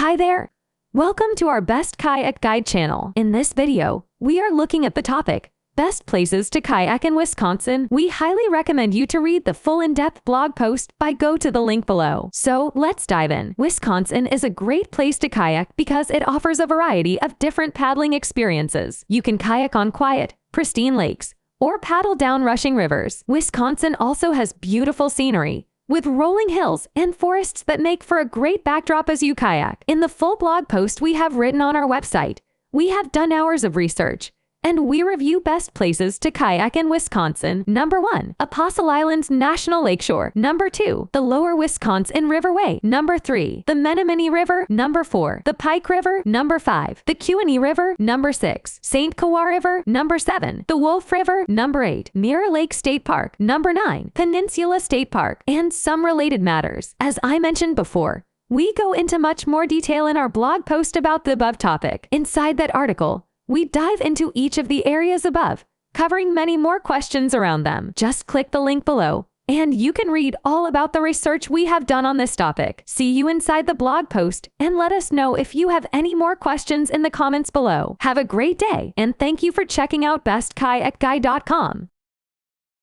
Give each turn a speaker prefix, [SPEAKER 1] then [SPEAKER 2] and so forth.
[SPEAKER 1] Hi there! Welcome to our Best Kayak Guide channel. In this video, we are looking at the topic, Best Places to Kayak in Wisconsin. We highly recommend you to read the full in-depth blog post go to the link below. So let's dive in. Wisconsin is a great place to kayak because it offers a variety of different paddling experiences. You can kayak on quiet, pristine lakes, or paddle down rushing rivers. Wisconsin also has beautiful scenery, with rolling hills and forests that make for a great backdrop as you kayak. In the full blog post we have written on our website, we have done hours of research, and we review best places to kayak in Wisconsin. Number 1. Apostle Island's National Lakeshore. Number 2. The Lower Wisconsin Riverway. Number 3. The Menominee River. Number 4. The Pike River. Number 5. The Kewaunee River. Number 6. St. Croix River. Number 7. The Wolf River. Number 8. Mirror Lake State Park. Number 9. Peninsula State Park. And some related matters. As I mentioned before, we go into much more detail in our blog post about the above topic. Inside that article, we dive into each of the areas above, covering many more questions around them. Just click the link below, and you can read all about the research we have done on this topic. See you inside the blog post, and let us know if you have any more questions in the comments below. Have a great day, and thank you for checking out bestkayakguide.com.